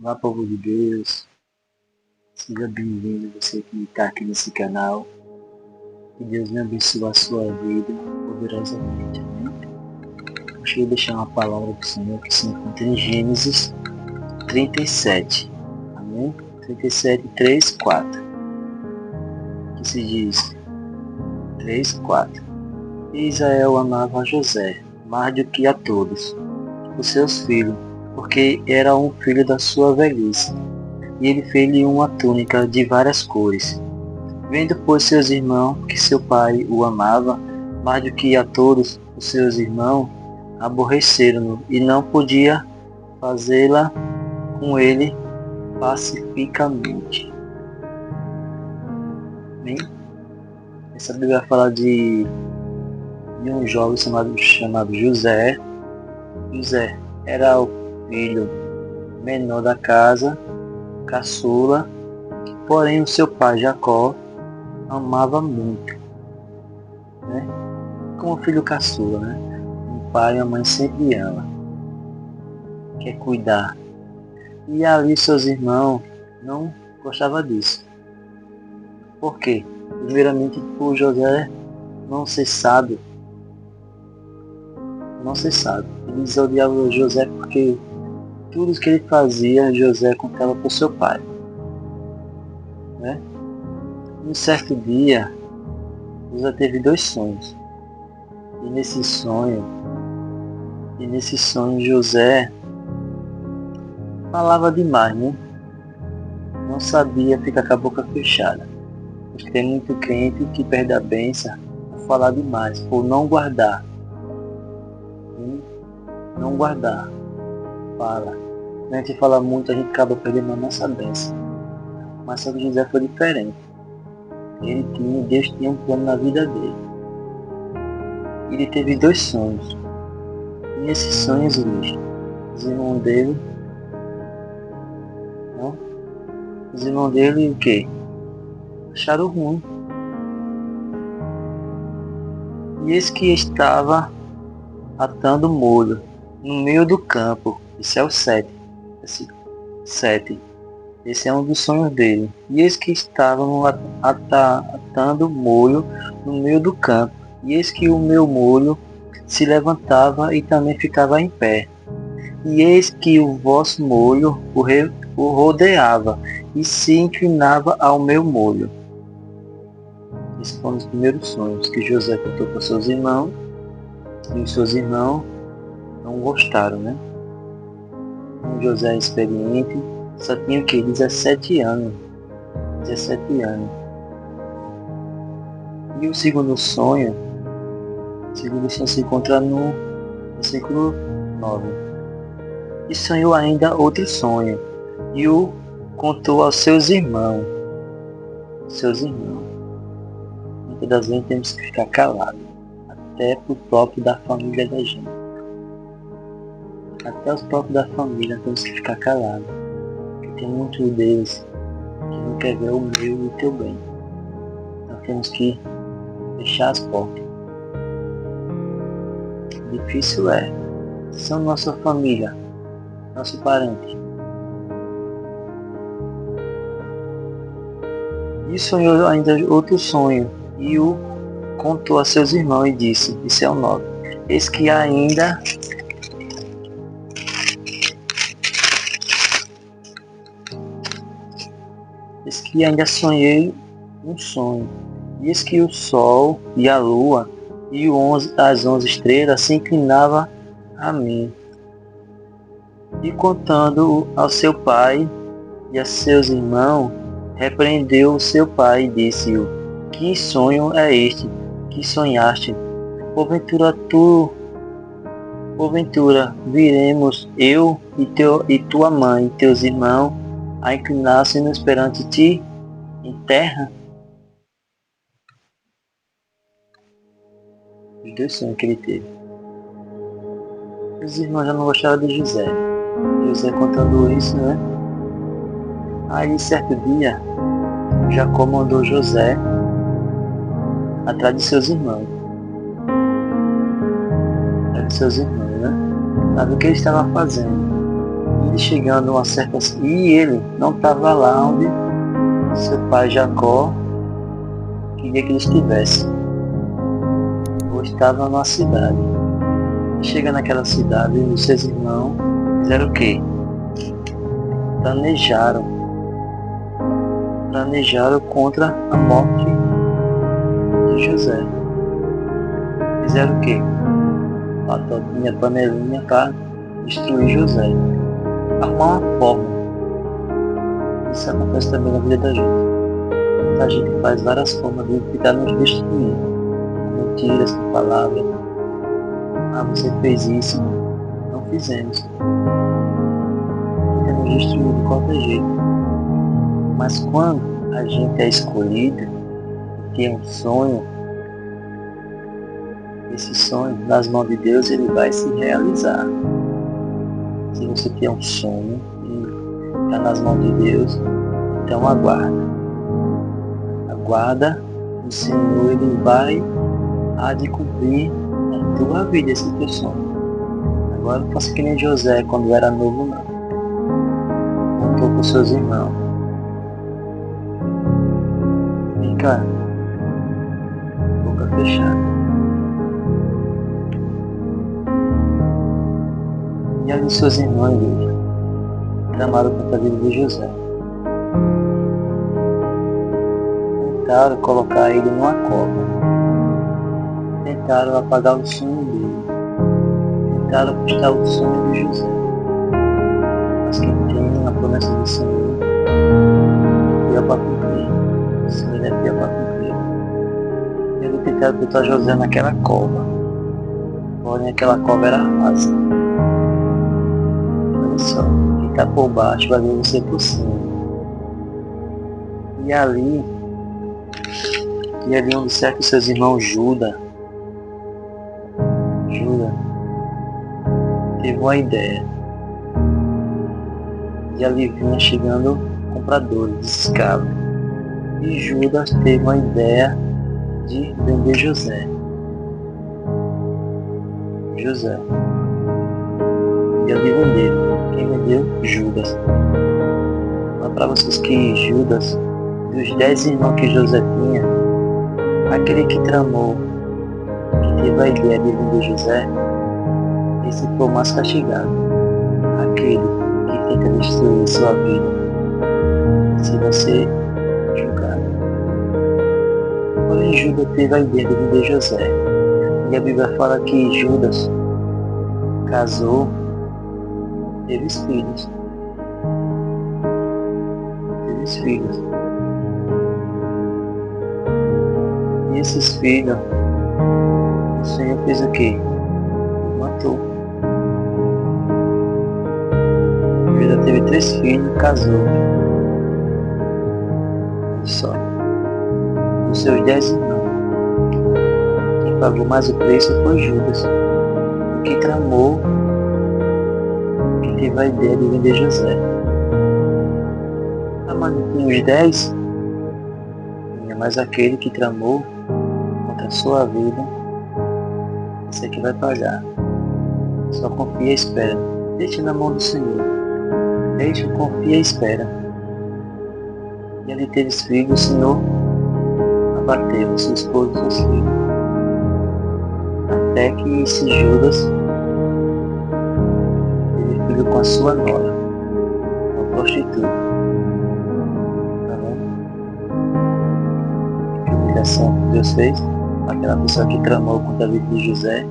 Olá, povo de Deus, seja bem-vindo você que está aqui nesse canal. Que Deus me abençoe a sua vida poderosamente, amém? Deixa eu deixar uma palavra para o Senhor que se encontra em Gênesis 37, amém? 37, 3, 4, que se diz 3, 4. E Israel amava a José, mais do que a todos os seus filhos, porque era um filho da sua velhice. E ele fez-lhe uma túnica de várias cores. Vendo, pois, seus irmãos que seu pai o amava, mais do que a todos os seus irmãos, aborreceram-no, e não podia fazê-la com ele pacificamente. Bem, essa Bíblia fala de um jovem chamado José. José era o filho menor da casa, caçula, porém o seu pai Jacó amava muito, né? Como filho caçula, né? O pai e a mãe sempre ama, quer cuidar. E ali seus irmãos não gostavam disso. Por quê? Primeiramente por José não ser sábio. Eles odiavam José porque tudo que ele fazia, José contava para o seu pai, né? Um certo dia, José teve 2 sonhos. E nesse sonho José falava demais, né? Não sabia ficar com a boca fechada. Porque tem muito crente que perde a bênção por falar demais, por não guardar. Não guardar. Fala. Quando a gente fala muito, a gente acaba perdendo a nossa bênção. Mas só que José foi diferente. Deus tinha um plano na vida dele. Ele teve 2 sonhos. E nesses sonhos, os irmãos dele, o quê? Acharam ruim. E eis que estava atando molho no meio do campo. Esse é o 7. Esse é um dos sonhos dele. E eis que estavam atando molho no meio do campo. E eis que o meu molho se levantava e também ficava em pé. E eis que o vosso molho o rodeava e se inclinava ao meu molho. Esses foram os primeiros sonhos que José contou para seus irmãos. E os seus irmãos não gostaram, né? José é experiente, só tinha o que? 17 anos. E o segundo sonho se encontra no versículo 9. E sonhou ainda outro sonho, e o contou aos seus irmãos. Muitas das vezes temos que ficar calados, até pro próprio da família da gente. Até os próprios da família temos que ficar calados. Porque tem muitos deles que não quer ver o meu e o teu bem. Nós temos que fechar as portas. Difícil é. São nossa família, nosso parente. E sonhou ainda outro sonho, e o contou a seus irmãos e disse, isso é o 9, eis que ainda sonhei um sonho, e eis que o sol e a lua e as 11 estrelas se inclinavam a mim. E contando ao seu pai e a seus irmãos, repreendeu o seu pai e disse-o, que sonho é este que sonhaste? Porventura viremos eu e tua mãe e teus irmãos a inclinar-se-nos perante ti em terra? Os 2 sonhos que ele teve. Os irmãos já não gostaram de José. José contando isso, né? Aí, certo dia, Jacó mandou José atrás de seus irmãos. Né? Para ver o que ele estava fazendo. Ele chegando a uma certa... E ele não estava lá onde seu pai Jacó queria que ele estivesse. Ou estava numa cidade. E chega naquela cidade, os seus irmãos fizeram o quê? Planejaram contra a morte de José. Fizeram o quê? Patobinha, panelinha para destruir José. Arrumar uma forma. Isso acontece também na vida da gente. A gente faz várias formas de tentar nos destruir. Com mentiras, com palavras. Ah, você fez isso. Não fizemos. Tenta nos destruir de qualquer jeito. Mas quando a gente é escolhido e tem um sonho, esse sonho, nas mãos de Deus, ele vai se realizar. Se você tem um sonho e está nas mãos de Deus, então aguarda. Aguarda, o Senhor, ele vai há de cumprir na tua vida esse teu sonho. Agora não faça que nem José quando era novo, não. Contou com seus irmãos. Fica boca fechada. E ali seus irmãos, igreja, tramaram contra a vida de José. Tentaram colocar ele numa cova. Tentaram apagar o sonho dele. Tentaram custar o sonho de José. Mas quem tem a promessa do Senhor é fiel para cumprir. O Senhor é fiel para cumprir. Eles tentaram botar José naquela cova. Porém aquela cova era rasa. Olha só, quem está por baixo vai ver você por cima. E ali onde certo seus irmãos Judas teve uma ideia. E ali vinha chegando compradores de escravos. E Judas teve uma ideia de vender José. E ali venderam. Quem vendeu? Judas. Mas para vocês que Judas, dos 10 irmãos que José tinha, aquele que tramou, que teve a ideia de vender José, esse foi o mais castigado. Aquele que tenta destruir sua vida, se você julgado. Porém Judas teve a ideia de vender José. E a Bíblia fala que Judas casou, teve filhos. E esses filhos, o Senhor fez o quê? Matou. Judas teve 3 filhos e casou. Olha só. Os seus 10 irmãos. Quem pagou mais o preço foi Judas. O que tramou, que teve a ideia de vender José. A mas não tinha os 10? Tinha mais aquele que tramou contra a sua vida. Esse aqui vai pagar. Só confia e espera. Deixe na mão do Senhor. Deixe, confia e espera. E ele teve os filhos, o Senhor abateu sua esposa e seus filhos. Até que esse Judas teve filho com a sua nora, uma prostituta. Tá vendo? Que humilhação que Deus fez? Aquela pessoa que tramou contra a vida de José.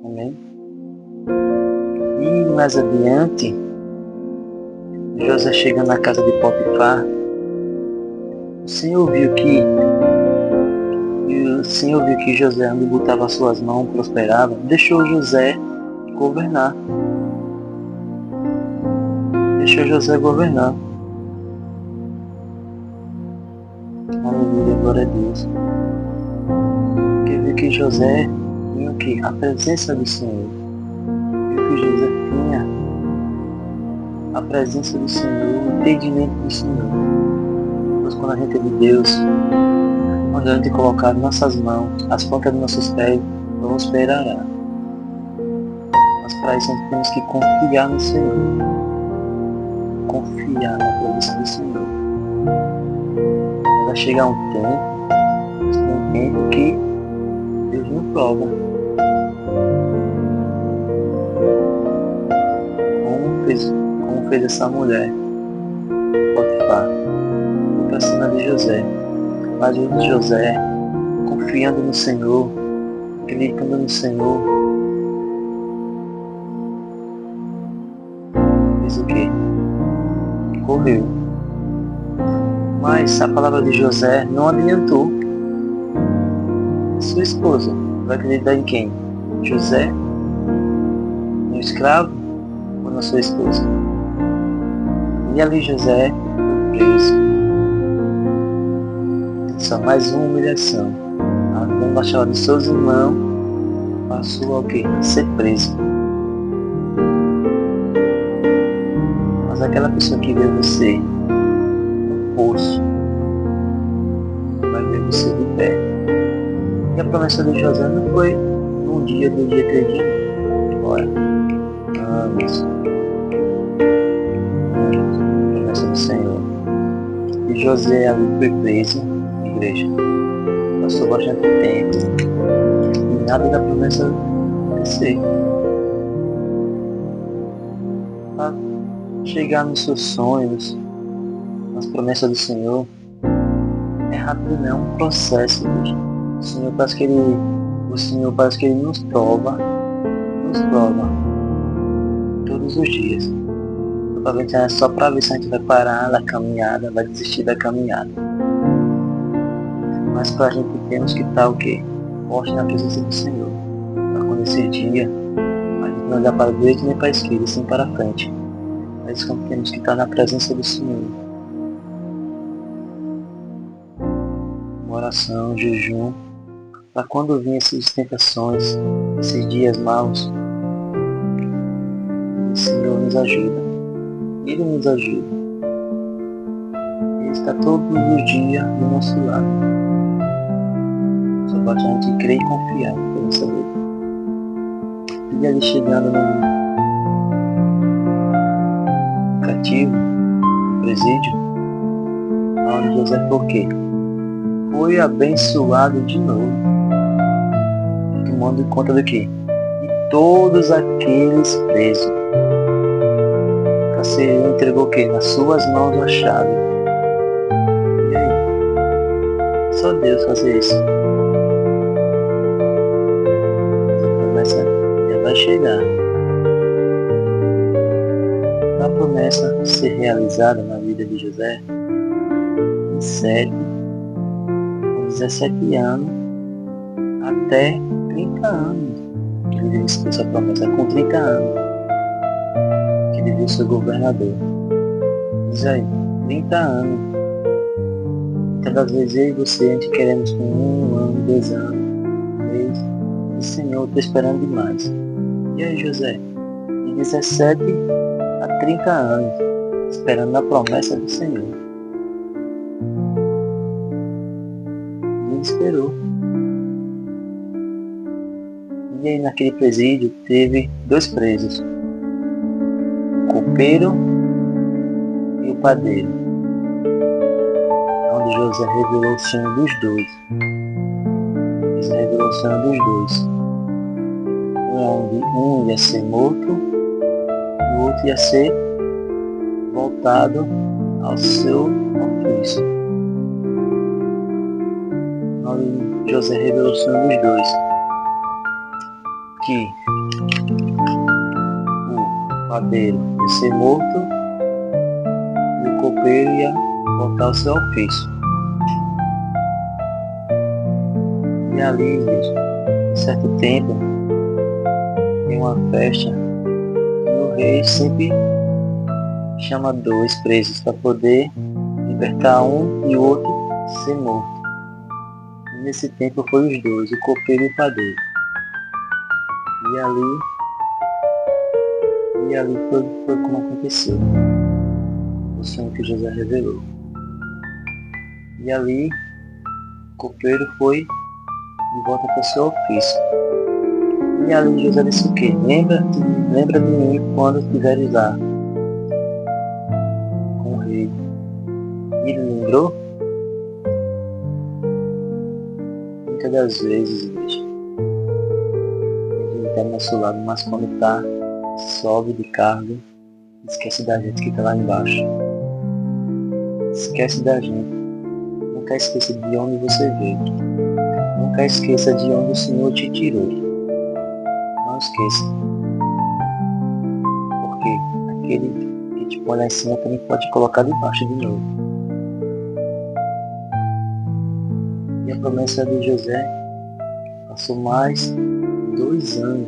Amém? E mais adiante, José chega na casa de Potifar. O Senhor viu que José, onde botava suas mãos, prosperava, deixou José governar. Aleluia, glória a Deus. Porque viu que José tinha o quê? A presença do Senhor. Viu que José tinha a presença do Senhor, o entendimento do Senhor. Mas quando a gente é de Deus, quando a gente colocar em nossas mãos, as pontas dos nossos pés, prosperará. Mas para isso nós temos que confiar no Senhor. Confiar na presença do Senhor. Vai chegar um tempo que Deus nos prova. Como fez essa mulher, Potifar, foi para cima de José. Mas José, confiando no Senhor, acreditando no Senhor, fez o quê? Correu. Mas a palavra de José não adiantou. Sua esposa vai acreditar em quem? José? No escravo ou na sua esposa? E ali José foi preso. Só mais uma humilhação. A embaixada de seus irmãos passou ao quê? A ser preso. Mas aquela pessoa que vê você no poço vai ver você de pé. E a promessa de José não foi num dia, 2 dias, 3 dias. Ora, anos. Promessa do Senhor. E José ali foi preso, igreja. Passou bastante tempo. E nada da promessa acontecer. Para chegar nos seus sonhos, nas promessas do Senhor, é rápido, não, é um processo, igreja. O Senhor parece que Ele nos prova todos os dias. Só para ver se a gente vai parar da caminhada, vai desistir da caminhada. Mas para a gente temos que estar o quê? Forte na presença do Senhor. Para quando esse dia, a gente não olhar para a direita nem para a esquerda, sim para a frente. Mas quando temos que estar na presença do Senhor. Uma oração, jejum. Para quando vir essas tentações, esses dias maus, o Senhor nos ajuda. Ele nos ajuda. Ele está todos os dias do nosso lado. Só basta a gente crer e confiar na presença dele. E ali chegando no cativo, no presídio, onde José foi o quê? Foi abençoado de novo. Tomando conta do quê? De todos aqueles presos. O carcereiro entregou o quê? Nas suas mãos a chave. E aí? Só Deus fazer isso. A promessa já vai chegar. A promessa ser realizada na vida de José, com 17 anos, até 30 anos que ele viu essa promessa, com 30 anos que ele viu seu governador. Diz aí, 30 anos. Muitas das vezes eu e você, a gente queremos com 1 ano, 2 anos, 1 mês. E Senhor, eu estou esperando demais. E aí José, de 17 a 30 anos, esperando a promessa do Senhor. E ele esperou. E aí naquele presídio teve 2 presos, o copeiro e o padeiro, onde José revelou o sonho dos 2. José revelou o sonho dos 2. Onde um ia ser morto e o outro ia ser voltado ao seu ofício. Onde José revelou o sonho dos 2. Que o padeiro ia ser morto e o copeiro ia voltar ao seu ofício. E ali, em certo tempo, tem uma festa e o rei sempre chama 2 presos para poder libertar um e o outro ser morto. E nesse tempo foi os 2, o copeiro e o padeiro. E ali foi como aconteceu. O sonho que José revelou. E ali, o copeiro foi de volta para o seu ofício. E ali José disse o quê? Lembra de mim quando estiveres lá com o rei. E ele lembrou? Muitas das vezes, bicho, ele está do nosso lado, mas quando está, sobe de cargo, esquece da gente que está lá embaixo. Esquece da gente. Nunca esqueça de onde você veio. Nunca esqueça de onde o Senhor te tirou. Não esqueça. Porque aquele que te põe lá em cima também pode te colocar debaixo de novo. E a promessa de José passou mais 2 anos.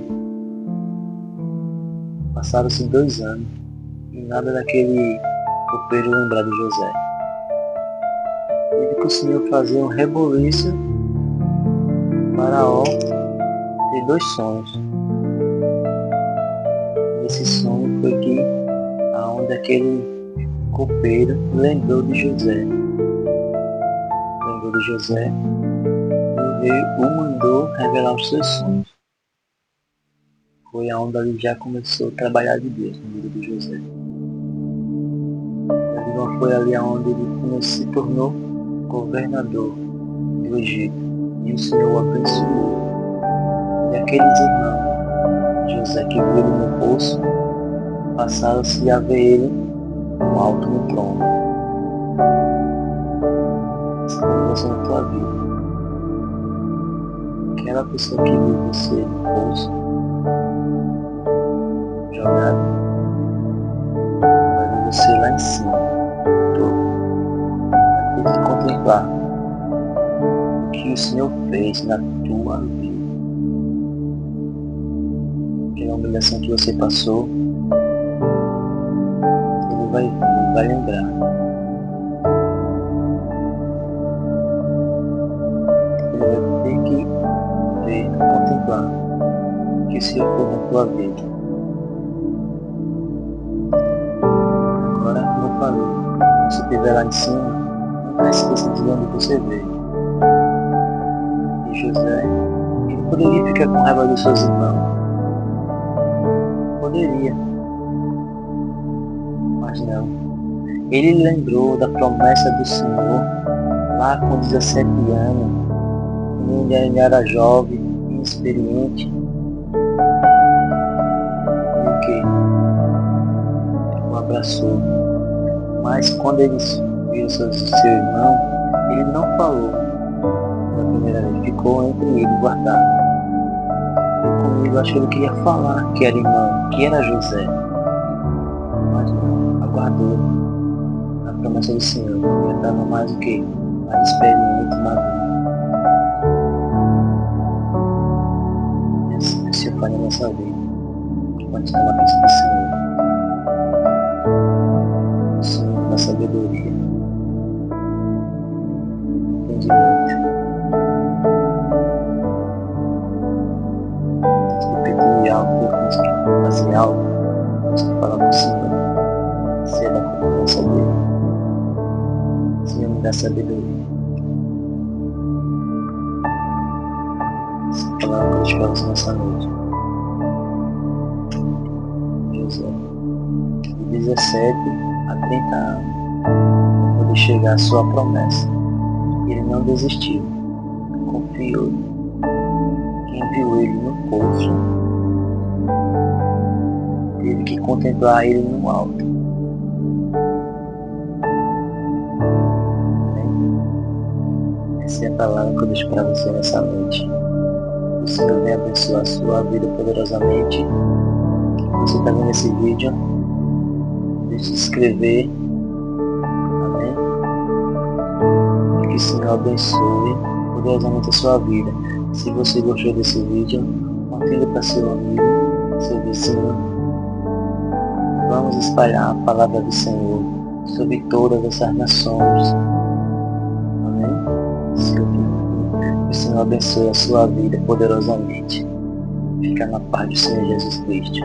Passaram-se 2 anos. E nada daquele copeiro lembrar de José. Teve que o Senhor fazer um reboliço. Faraó teve 2 sonhos. Esse sonho foi que aonde aquele copeiro lembrou de José. Lembrou de José e o rei o mandou revelar os seus sonhos. Foi aonde ele já começou a trabalhar de Deus no vida de José. Não foi ali aonde ele se tornou governador do Egito. E o Senhor o abençoou. E aqueles irmãos, José que viu ele no poço, passaram-se a ver ele no alto no trono. Isso aconteceu na tua vida. Aquela pessoa que viu você no poço, jogado, vai ver você lá em cima, no topo. Vai ter que contemplar o que o Senhor fez na tua vida. Aquela humilhação que você passou, ele vai lembrar. Ele vai ter que ver, contemplar o que o Senhor fez na tua vida. Agora, como eu falei, quando você estiver lá em cima, nunca esqueça de onde você veio. E José, ele poderia ficar com raiva dos seus irmãos. Poderia. Mas não. Ele lembrou da promessa do Senhor lá com 17 anos, quando ele era jovem, inexperiente. E o que? Ele o abraçou. Mas quando ele viu seu irmão, ele não falou pela primeira vez, ficou entre ele guardado. E comigo achou que ele queria falar que era irmão, que era José. Mas não, aguardou a promessa do Senhor. Ele estava mais o que? Mais experiente, maduro. E assim o Senhor faz na nossa vida. Quando está na presença do Senhor. O Senhor da sabedoria. Entendimento. Repetir algo, fazer algo. Você falar com o Senhor. Ser da confiança dele. Senhor, me dá sabedoria. Essa palavra que eu te falo nessa noite. José, de 17 a 30 anos, para poder chegar à sua promessa. Ele não desistiu. Confiou. Quem viu ele no poço teve que contemplar ele no alto. Essa é a palavra que eu deixo para você nessa noite. O Senhor venha abençoar a sua vida poderosamente. Você está vendo esse vídeo? Deixe de se inscrever. Amém? Que o Senhor abençoe poderosamente a sua vida. Se você gostou desse vídeo, compartilhe para seu amigo, seu vizinho. Vamos espalhar a palavra do Senhor sobre todas essas nações. Amém? Que o Senhor abençoe a sua vida poderosamente. Fica na paz do Senhor Jesus Cristo.